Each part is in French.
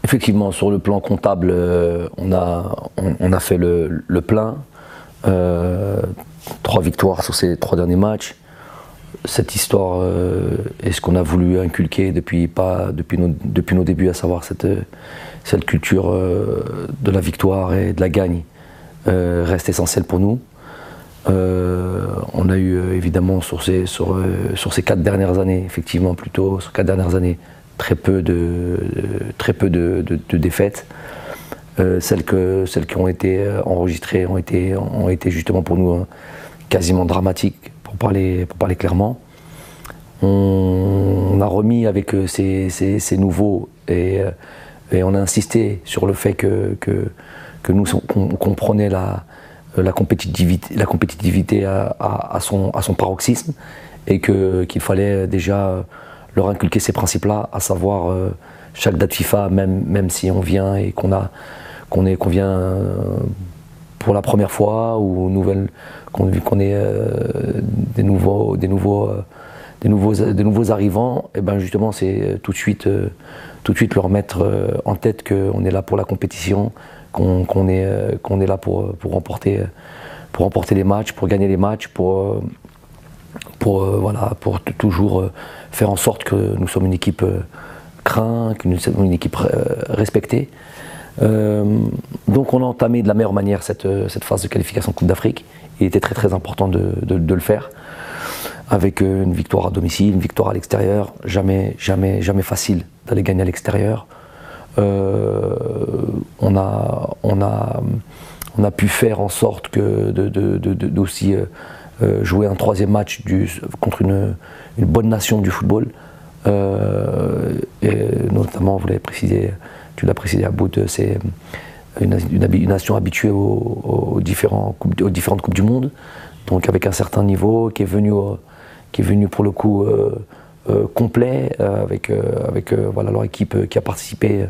Effectivement, sur le plan comptable, on a fait le plein. 3 victoires sur ces 3 derniers matchs. Cette histoire est ce qu'on a voulu inculquer depuis nos débuts, à savoir cette culture de la victoire et de la gagne reste essentielle pour nous. On a eu évidemment sur ces 4 dernières années, effectivement plutôt sur 4 dernières années, très peu de défaites. Celles qui ont été enregistrées ont été justement pour nous quasiment dramatiques, pour parler clairement. On a remis avec ces nouveaux et on a insisté sur le fait qu'on prenait la compétitivité à son paroxysme et qu'il fallait déjà leur inculquer ces principes-là, à savoir chaque date FIFA, même si on vient et qu'on vient pour la première fois ou qu'on est des nouveaux arrivants, et ben justement c'est tout de suite leur mettre en tête qu'on est là pour la compétition, qu'on est là pour remporter les matchs, pour gagner les matchs, pour toujours faire en sorte que nous sommes une équipe crainte, que nous sommes une équipe respectée. Donc on a entamé de la meilleure manière cette phase de qualification Coupe d'Afrique. Il était très très important de le faire, avec une victoire à domicile, une victoire à l'extérieur. Jamais facile d'aller gagner à l'extérieur. On a pu faire en sorte d'aussi jouer un 3e match contre une bonne nation du football, et notamment, tu l'as précisé à bout, c'est une nation habituée aux différentes coupes du monde, donc avec un certain niveau, qui est venu pour le coup complet, avec leur équipe qui a participé,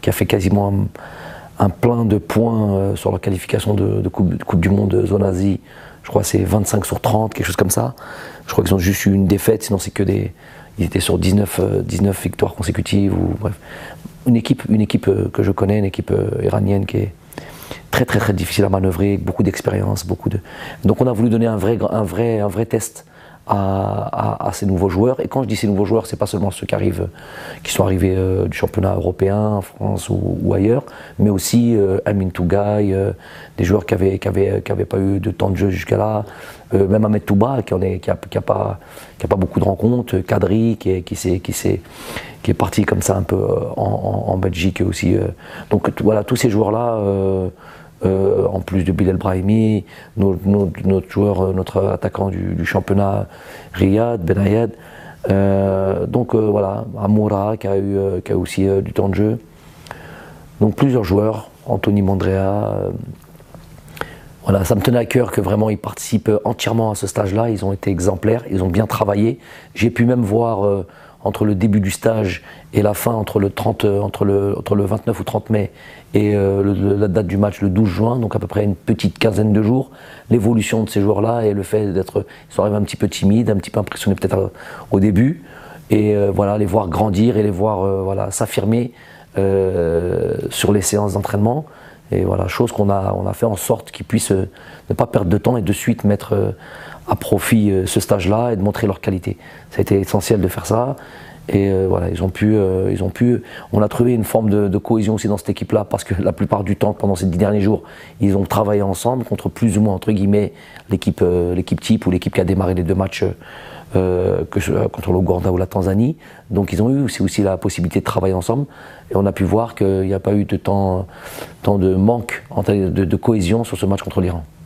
qui a fait quasiment un plein de points sur leur qualification de coupe du monde zone Asie. Je crois que c'est 25 sur 30, quelque chose comme ça. Je crois qu'ils ont juste eu une défaite, sinon c'est ils étaient sur 19 victoires consécutives, ou bref. Une équipe que je connais, une équipe iranienne qui est très très très difficile à manœuvrer, beaucoup d'expérience, Donc on a voulu donner un vrai test à ces nouveaux joueurs. Et quand je dis ces nouveaux joueurs, c'est pas seulement ceux qui sont arrivés du championnat européen, en France ou ailleurs, mais aussi Amin Tougaï, des joueurs qui avaient pas eu de temps de jeu jusqu'à là, même Ahmed Touba qui a pas beaucoup de rencontres, Kadri qui est parti comme ça un peu en Belgique aussi. Donc voilà, tous ces joueurs-là. En plus de Bilal Brahimi, notre attaquant du championnat, Riyad Benayed, voilà, Amoura qui a eu aussi du temps de jeu. Donc plusieurs joueurs, Anthony Mandrea. Voilà, ça me tenait à cœur que vraiment ils participent entièrement à ce stage-là. Ils ont été exemplaires, ils ont bien travaillé. J'ai pu même voir entre le début du stage et la fin, entre le 29 ou 30 mai et la date du match, le 12 juin, donc à peu près une petite quinzaine de jours, l'évolution de ces joueurs-là et le fait ils sont arrivés un petit peu timides, un petit peu impressionnés peut-être au début, et voilà, les voir grandir et les voir s'affirmer sur les séances d'entraînement. Et voilà, chose qu'on a fait en sorte qu'ils puissent ne pas perdre de temps et de suite mettre à profit ce stage-là et de montrer leur qualité. Ça a été essentiel de faire ça. Et voilà, on a trouvé une forme de cohésion aussi dans cette équipe-là, parce que la plupart du temps, pendant ces 10 derniers jours, ils ont travaillé ensemble contre plus ou moins, entre guillemets, l'équipe type ou l'équipe qui a démarré les 2 matchs contre l'Ouganda ou la Tanzanie. Donc ils ont eu aussi la possibilité de travailler ensemble, et on a pu voir qu'il n'y a pas eu de temps de manque de cohésion sur ce match contre l'Iran.